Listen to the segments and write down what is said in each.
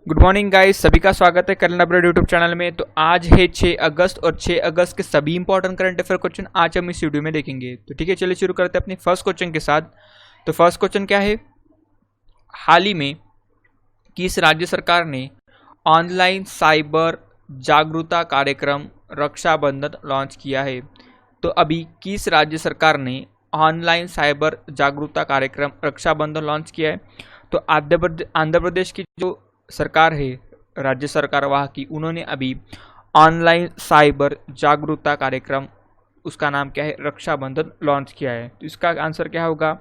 Good morning guys, सभी का स्वागत है करंट अपडेट यूट्यूब चैनल में। तो आज है 6 अगस्त और 6 अगस्त के सभी इंपॉर्टेंट करंट अफेयर क्वेश्चन आज हम इस वीडियो में देखेंगे। तो ठीक है, चलिए शुरू करते हैं अपने फर्स्ट क्वेश्चन के साथ। तो फर्स्ट क्वेश्चन क्या है, हाल ही में किस राज्य सरकार ने ऑनलाइन साइबर जागरूकता कार्यक्रम रक्षाबंधन लॉन्च किया है? तो अभी किस राज्य सरकार ने ऑनलाइन साइबर जागरूकता कार्यक्रम रक्षाबंधन लॉन्च किया है? तो आंध्र प्रदेश की जो सरकार है, राज्य सरकार वहाँ की, उन्होंने अभी ऑनलाइन साइबर जागरूकता कार्यक्रम, उसका नाम क्या है, रक्षाबंधन लॉन्च किया है। तो इसका आंसर क्या होगा,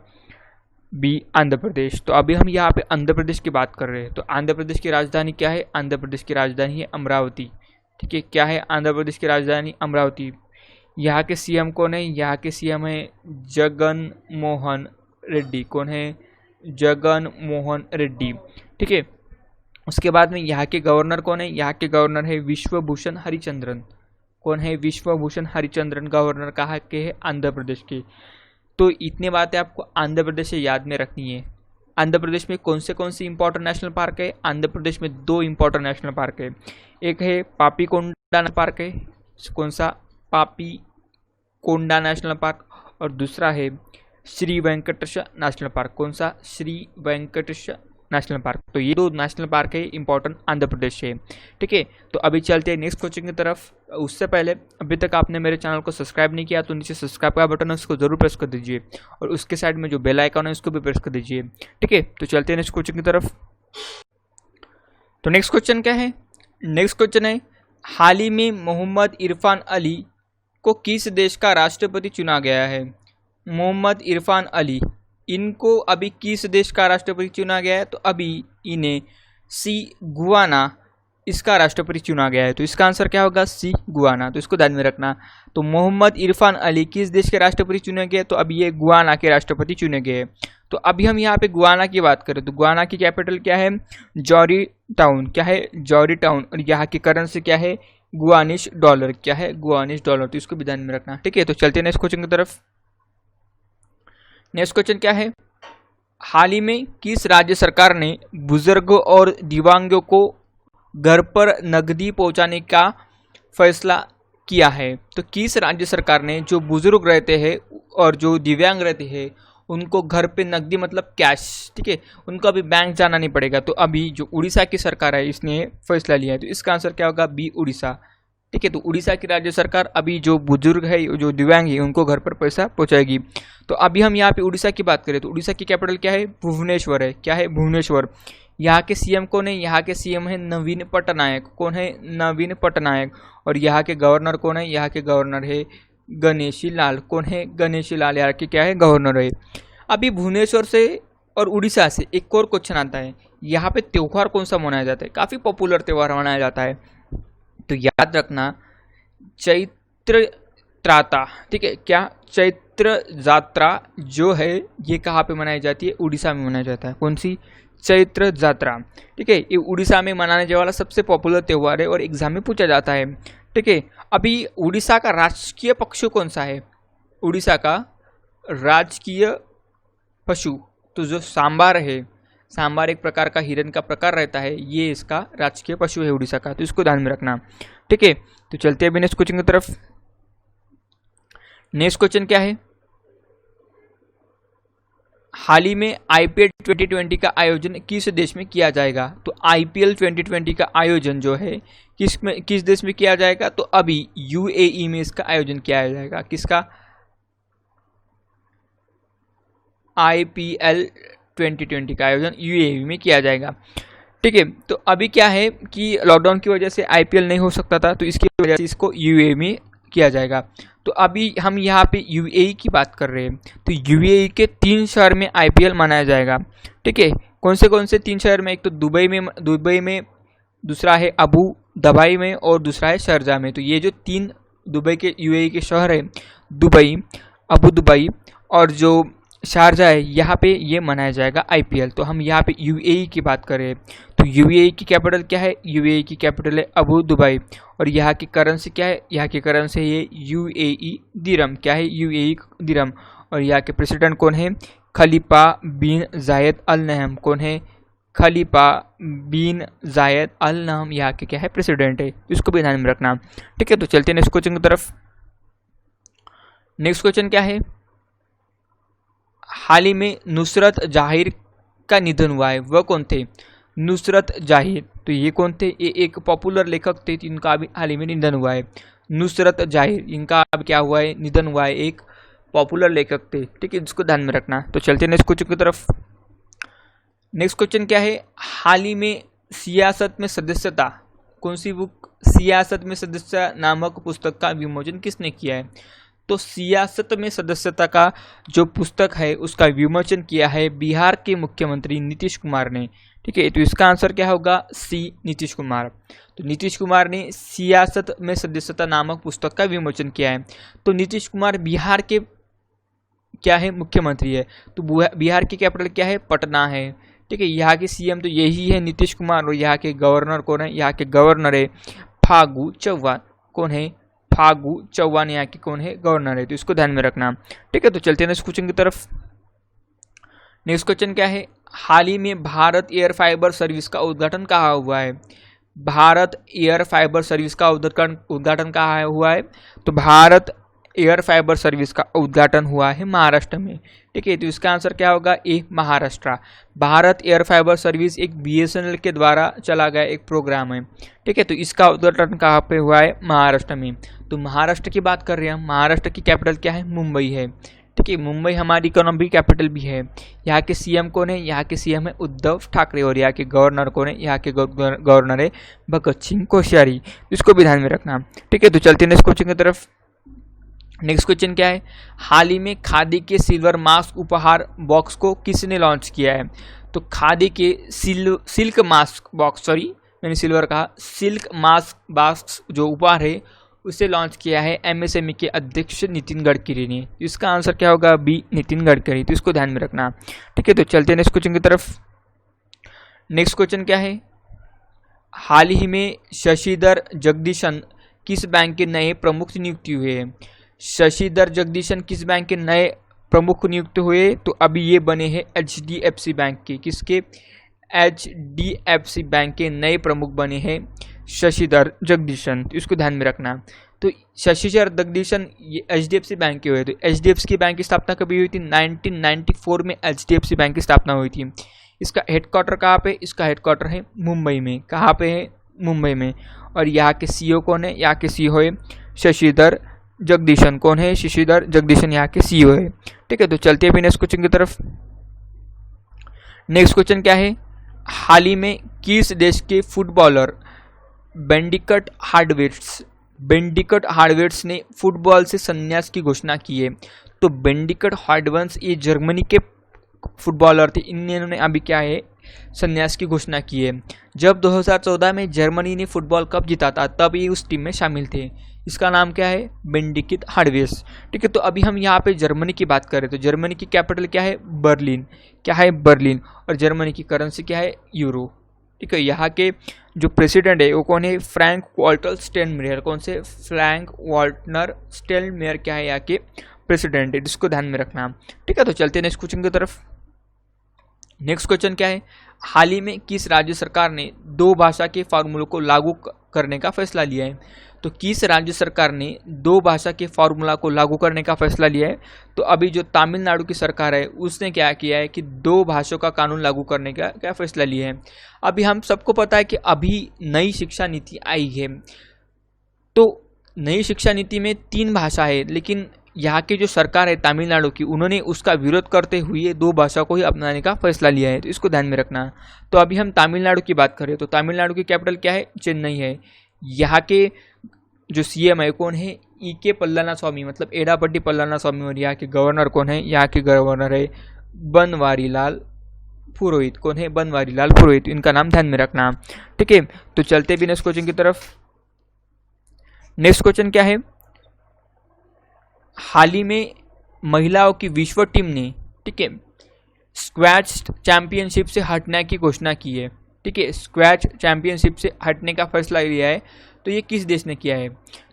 बी आंध्र प्रदेश। तो अभी हम यहाँ पे आंध्र प्रदेश की बात कर रहे हैं। तो आंध्र प्रदेश की राजधानी क्या है? आंध्र प्रदेश की राजधानी है अमरावती। ठीक है, क्या है आंध्र प्रदेश की राजधानी? अमरावती। यहाँ के सीएम कौन है? यहाँ के सीएम है जगन मोहन रेड्डी। कौन है? जगन मोहन रेड्डी। ठीक है, उसके बाद में यहाँ के गवर्नर कौन है? यहाँ के गवर्नर है विश्वभूषण हरिचंद्रन। कौन है? विश्वभूषण हरिचंद्रन गवर्नर कहाँ के है? आंध्र प्रदेश के। तो इतनी बातें आपको आंध्र प्रदेश से याद में रखनी है। आंध्र प्रदेश में कौन से इंपॉर्टेंट नेशनल पार्क है? आंध्र प्रदेश में 2 इंपॉर्टेंट नेशनल पार्क है। एक है पापीकोंडा नेशनल पार्क है। कौन सा? Papikonda national park. और दूसरा है श्री वेंकटेश नेशनल पार्क। कौन सा? Shri Venkatesh national park. तो ये 2 नेशनल पार्क है इंपॉर्टेंट आंध्र प्रदेश से। ठीक है, तो अभी चलते हैं नेक्स्ट क्वेश्चन की तरफ। उससे पहले अभी तक आपने मेरे चैनल को सब्सक्राइब नहीं किया तो नीचे सब्सक्राइब का बटन है, उसको जरूर प्रेस कर दीजिए और उसके साइड में जो बेल आइकन है उसको भी प्रेस कर दीजिए। ठीक है, तो चलते हैं नेक्स्ट क्वेश्चन की तरफ। तो नेक्स्ट क्वेश्चन क्या है? नेक्स्ट क्वेश्चन है, हाल ही में मोहम्मद इरफान अली को किस देश का राष्ट्रपति चुना गया है? मोहम्मद इरफान अली, इनको अभी किस देश का राष्ट्रपति चुना गया है? तो अभी इन्हें सी गुआना इसका राष्ट्रपति चुना गया है। तो इसका आंसर क्या होगा? सी गुआना। तो इसको ध्यान में रखना। तो मोहम्मद इरफान अली किस देश के राष्ट्रपति चुने गए? तो अभी ये गुआना के राष्ट्रपति चुने गए। तो अभी हम यहाँ पे गुआना की बात करें तो गुआना की कैपिटल क्या है? जॉरी टाउन। क्या है? जॉरी टाउन। और यहाँ की करेंसी क्या है? गुआनिश डॉलर। क्या है? गुआनिश डॉलर। तो इसको भी ध्यान में रखना। ठीक है, तो चलते हैं नेक्स्ट क्वेश्चन की तरफ। नेक्स्ट क्वेश्चन क्या है, हाल ही में किस राज्य सरकार ने बुजुर्गों और दिव्यांगों को घर पर नकदी पहुंचाने का फैसला किया है? तो किस राज्य सरकार ने जो बुजुर्ग रहते हैं और जो दिव्यांग रहते हैं उनको घर पे नकदी मतलब कैश, ठीक है, उनको अभी बैंक जाना नहीं पड़ेगा। तो अभी जो उड़ीसा की सरकार है इसने फैसला लिया है। तो इसका आंसर क्या होगा? बी उड़ीसा। ठीक है, तो उड़ीसा की राज्य सरकार अभी जो बुजुर्ग है, जो दिव्यांग है, उनको घर पर पैसा पहुंचाएगी। तो अभी हम यहाँ पे उड़ीसा की बात करें तो उड़ीसा की कैपिटल क्या है? भुवनेश्वर है। क्या है? भुवनेश्वर। यहाँ के सीएम कौन है? यहाँ के सीएम है नवीन पटनायक। कौन है? नवीन पटनायक। और यहाँ के गवर्नर कौन है? यहाँ के गवर्नर है गणेशी लाल। कौन है? गणेशी लाल यहाँ के क्या है? गवर्नर है। अभी भुवनेश्वर से और उड़ीसा से एक और क्वेश्चन आता है, यहाँ पे त्योहार कौन सा मनाया जाता है? काफ़ी पॉपुलर त्यौहार मनाया जाता है। तो याद रखना, चैत्र त्राता। ठीक है, क्या? चैत्र यात्रा जो है ये कहाँ पे मनाई जाती है? उड़ीसा में मनाया जाता है। कौन सी? चैत्र यात्रा। ठीक है, ये उड़ीसा में मनाने वाला सबसे पॉपुलर त्यौहार है और एग्जाम में पूछा जाता है। ठीक है, अभी उड़ीसा का राजकीय पशु कौन सा है? उड़ीसा का राजकीय पशु तो जो सांबार है, सांबार एक प्रकार का हिरन का प्रकार रहता है, ये इसका राजकीय पशु है उड़ीसा का। तो इसको ध्यान में रखना। ठीक है, तो चलते हैं अभी नेक्स्ट क्वेश्चन की तरफ। नेक्स्ट क्वेश्चन क्या है, हाल ही में आईपीएल 2020 का आयोजन किस देश में किया जाएगा? तो आईपीएल 2020 का आयोजन जो है किस देश में किया जाएगा? तो अभी यूएई में इसका आयोजन किया जाएगा। किसका? आईपीएल 2020 का आयोजन यूएई में किया जाएगा। ठीक है, तो अभी क्या है कि लॉकडाउन की वजह से आईपीएल नहीं हो सकता था, तो इसकी वजह से इसको यूएई में किया जाएगा। तो अभी हम यहाँ पे यूएई की बात कर रहे हैं। तो यूएई के 3 शहर में आईपीएल मनाया जाएगा। ठीक है, कौन से 3 शहर में? एक तो दुबई में, दूसरा है अबू धाबी में और दूसरा है शारजाह में। तो ये जो 3 दुबई के यूएई के शहर है, दुबई, अबू धाबी और जो शारजाह है, यहाँ पे ये मनाया जाएगा आईपीएल। तो हम यहाँ पे यूएई की बात करें तो यूएई की कैपिटल क्या है? यूएई की कैपिटल है अबू धाबी। और यहाँ की करेंसी क्या है? यहाँ की करेंसी है यूएई दिरहम। क्या है? यूएई दिरहम। और यहाँ के प्रेसिडेंट कौन है? खलीफा बिन जायद अल नहयान। कौन है? खलीफा बिन जायद अल नाम यहाँ के क्या है, प्रेसिडेंट है, इसको भी ध्यान में रखना। ठीक है, तो चलते हैं नेक्स्ट क्वेश्चन की तरफ। नेक्स्ट क्वेश्चन क्या है, हाल ही में नुसरत जहांगीर का निधन हुआ है, वह कौन थे? नुसरत जहांगीर, तो ये कौन थे? ये एक पॉपुलर लेखक थे, इनका अभी हाल ही में निधन हुआ है। नुसरत जहांगीर, इनका अब क्या हुआ है, निधन हुआ है, एक पॉपुलर लेखक थे। ठीक है, इसको ध्यान में रखना। तो चलते हैं नेक्स्ट क्वेश्चन की तरफ। नेक्स्ट क्वेश्चन क्या है, हाल ही में सियासत में सदस्यता, कौन सी बुक, सियासत में सदस्यता नामक पुस्तक का विमोचन किसने किया है? तो सियासत में सदस्यता का जो पुस्तक है उसका विमोचन किया है बिहार के मुख्यमंत्री नीतीश कुमार ने। ठीक है, तो इसका आंसर क्या होगा, सी, नीतीश कुमार। तो नीतीश कुमार ने सियासत में सदस्यता नामक पुस्तक का विमोचन किया है। तो नीतीश कुमार बिहार के क्या है, मुख्यमंत्री है। तो बिहार की कैपिटल क्या है, पटना है। ठीक है, यहाँ के सीएम तो यही है नीतीश कुमार, और यहाँ के गवर्नर कौन है, यहाँ के गवर्नर है फागू चौहान। कौन है, फागू चौहान यहाँ के कौन है, गवर्नर है। तो इसको ध्यान में रखना। ठीक है, तो चलते हैं नेक्स्ट क्वेश्चन की तरफ। नेक्स्ट क्वेश्चन क्या है, हाल ही में भारत एयर फाइबर सर्विस का उद्घाटन कहाँ हुआ है? भारत एयर फाइबर सर्विस का उद्घाटन कहाँ हुआ है? तो भारत एयर फाइबर सर्विस का उद्घाटन हुआ है महाराष्ट्र में। ठीक है, तो इसका आंसर क्या होगा, A, Maharashtra. Bharat air fibre service एक बीएसएनएल के द्वारा चला गया एक प्रोग्राम है। ठीक है, तो इसका उद्घाटन कहाँ पे हुआ है, महाराष्ट्र में। तो महाराष्ट्र की बात कर रहे हैं हम, महाराष्ट्र की कैपिटल क्या है, मुंबई है। ठीक है, मुंबई हमारी इकोनॉमिक कैपिटल भी है। यहाँ के सीएम कौन है, यहाँ के सीएम है उद्धव ठाकरे, और यहाँ के गवर्नर कौन है, यहाँ के गवर्नर है भगत सिंह कोश्यारी। इसको भी ध्यान में रखना। ठीक है, तो चलते हैं नेक्स्ट क्वेश्चन की तरफ। नेक्स्ट क्वेश्चन क्या है, हाल ही में खादी के सिल्वर मास्क उपहार बॉक्स को किसने लॉन्च किया है? तो खादी के सिल्क मास्क बॉक्स, सॉरी मैंने सिल्वर कहा, सिल्क मास्क बॉक्स जो उपहार है उसे लॉन्च किया है एमएसएमई के अध्यक्ष नितिन गडकरी ने। इसका आंसर क्या होगा, बी, नितिन गडकरी। तो इसको ध्यान में रखना। ठीक है, तो चलते हैं नेक्स्ट क्वेश्चन की तरफ। नेक्स्ट क्वेश्चन क्या है, हाल ही में शशिधर जगदीशन किस बैंक के नए प्रमुख नियुक्ति हुए हैं? शशिधर जगदीशन किस बैंक के नए प्रमुख नियुक्त हुए? तो अभी ये बने हैं एचडीएफसी बैंक के, किसके, एचडीएफसी बैंक के नए प्रमुख बने हैं शशिधर जगदीशन। तो इसको ध्यान में रखना। तो शशिधर जगदीशन ये एचडीएफसी बैंक के हुए। तो एचडीएफसी बैंक की स्थापना कभी हुई थी, 1994 में एचडीएफसी बैंक की स्थापना हुई थी। इसका हेडक्वार्टर कहाँ पे, इसका हेडक्वार्टर है मुंबई में। कहाँ पे है, मुंबई में। और यहाँ के सीईओ कौन है, यहाँ के सीईओ है शशिधर जगदीशन। कौन है, शशिधर जगदीशन यहाँ के सीईओ है। ठीक है, तो चलते हैं नेक्स्ट क्वेश्चन की तरफ। नेक्स्ट क्वेश्चन क्या है, हाल ही में किस देश के फुटबॉलर बेंडिकट हार्डवेट्स ने फुटबॉल से संन्यास की घोषणा की है? तो बेंडिकट हार्डवेट्स ये जर्मनी के फुटबॉलर थे, इन्होंने अभी क्या है, संन्यास की घोषणा की है। जब 2014 में जर्मनी ने फुटबॉल कप जीता था तब ये उस टीम में शामिल थे। इसका नाम क्या है, बेंडिकिट हार्डवेट्स। ठीक है, तो अभी हम यहाँ पे जर्मनी की बात करें तो जर्मनी की कैपिटल क्या है, बर्लिन। क्या है, बर्लिन। और जर्मनी की करेंसी क्या है, यूरो। ठीक है, यहाँ के जो प्रेसिडेंट है वो कौन है, फ्रैंक वॉल्टर स्टेनमेयर। कौन से, फ्रैंक वॉल्टर स्टेनमेयर क्या है यहाँ के प्रेसिडेंट है, जिसको ध्यान में रखना। ठीक है, तो चलते हैं नेक्स्ट क्वेश्चन की तरफ। नेक्स्ट क्वेश्चन क्या है, हाल ही में किस राज्य सरकार ने 2 भाषा के फार्मूलों को लागू करने का फैसला लिया है? तो किस राज्य सरकार ने 2 भाषा के फार्मूला को लागू करने का फैसला लिया है? तो अभी जो तमिलनाडु की सरकार है उसने क्या किया है कि 2 भाषाओं का कानून लागू करने का क्या फैसला लिया है। अभी हम सबको पता है कि अभी नई शिक्षा नीति आई है, तो नई शिक्षा नीति में 3 भाषा है, लेकिन यहाँ की जो सरकार है तमिलनाडु की, उन्होंने उसका विरोध करते हुए 2 भाषा को ही अपनाने का फैसला लिया है। तो इसको ध्यान में रखना। तो अभी हम तमिलनाडु की बात करें तो तमिलनाडु की कैपिटल क्या है, चेन्नई है। यहाँ के जो सीएम है कौन है, ईके पल्लानास्वामी, मतलब एडापट्टी पल्लानास्वामी। और यहाँ के गवर्नर कौन है, यहाँ के गवर्नर है बनवारीलाल पुरोहित। कौन है, बनवारीलाल पुरोहित। इनका नाम ध्यान में रखना। ठीक है, तो चलते भी नेक्स्ट क्वेश्चन की तरफ। नेक्स्ट क्वेश्चन क्या है, हाल ही में महिलाओं की विश्व टीम ने, ठीक है, स्क्वैश चैंपियनशिप से हटने की घोषणा की है। ठीक है, स्क्वैश चैंपियनशिप से हटने का फैसला लिया है। तो ये किस देश ने किया है?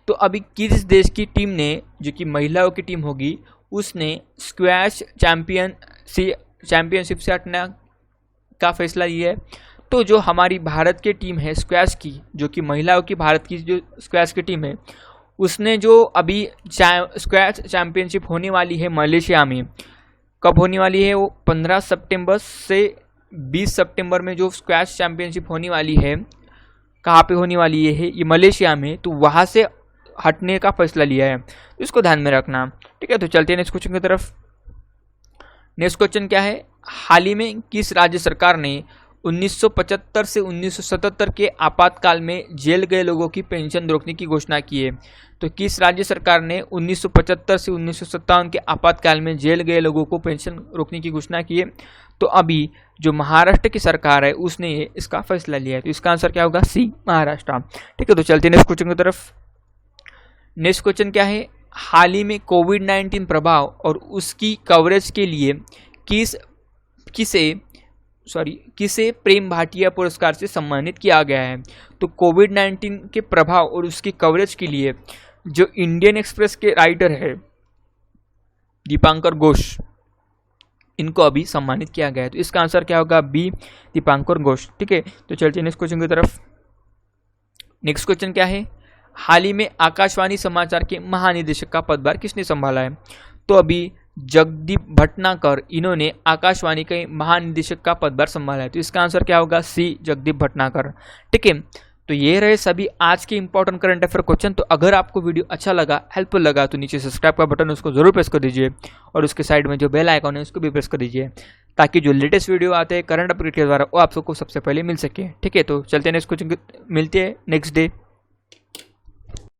तो अभी किस देश की टीम ने, जो कि महिलाओं की टीम होगी, उसने स्क्वैश चैंपियनशिप से हटना का फैसला लिया है। तो जो हमारी भारत की टीम है स्क्वैश की, जो कि महिलाओं की भारत की जो स्क्वैश की टीम है, उसने जो अभी स्क्वैश चैंपियनशिप होने वाली है मलेशिया में, कब होने वाली है वो 15 सितंबर से 20 सितंबर में जो स्क्वैश चैंपियनशिप होने वाली है, कहाँ पे होने वाली है ये मलेशिया में, तो वहाँ से हटने का फैसला लिया है, तो इसको ध्यान में रखना। ठीक है, तो चलते हैं नेक्स्ट क्वेश्चन की तरफ। नेक्स्ट क्वेश्चन क्या है, हाल ही में किस राज्य सरकार ने 1975 से 1977 के आपातकाल में जेल गए लोगों की पेंशन रोकने की घोषणा की है? तो किस राज्य सरकार ने 1975 से 1957 के आपातकाल में जेल गए लोगों को पेंशन रोकने की घोषणा की है? तो अभी जो महाराष्ट्र की सरकार है उसने इसका फैसला लिया है, तो इसका आंसर क्या होगा? सी, महाराष्ट्र। ठीक है, तो चलते हैं नेक्स्ट क्वेश्चन की तरफ। नेक्स्ट क्वेश्चन क्या है, हाल ही में कोविड-19 प्रभाव और उसकी कवरेज के लिए किसे प्रेम भाटिया पुरस्कार से सम्मानित किया गया है? तो कोविड-19 के प्रभाव और उसकी कवरेज के लिए जो इंडियन एक्सप्रेस के राइटर है दीपांकर घोष, इनको अभी सम्मानित किया गया है, तो इसका आंसर क्या होगा? बी, दीपांकर घोष। ठीक है, तो चलते हैं नेक्स्ट क्वेश्चन की तरफ। नेक्स्ट क्वेश्चन क्या है, हाल ही में आकाशवाणी समाचार के महानिदेशक का पदभार किसने संभाला है? तो अभी जगदीप भटनागर, इन्होंने आकाशवाणी के महानिदेशक का पदभार संभाला है, तो इसका आंसर क्या होगा? सी, जगदीप भटनागर। ठीक है, तो ये रहे सभी आज के इंपॉर्टेंट करंट अफेयर क्वेश्चन। तो अगर आपको वीडियो अच्छा लगा, हेल्पफुल लगा, तो नीचे सब्सक्राइब का बटन उसको जरूर प्रेस कर दीजिए और उसके साइड में जो बेल आइकॉन है उसको भी प्रेस कर दीजिए, ताकि जो लेटेस्ट वीडियो आते हैं करंट अफेयर के द्वारा वो आप सबको सबसे पहले मिल सके। ठीक है, तो चलते हैं नेक्स्ट क्वेश्चन, मिलते हैं नेक्स्ट डे।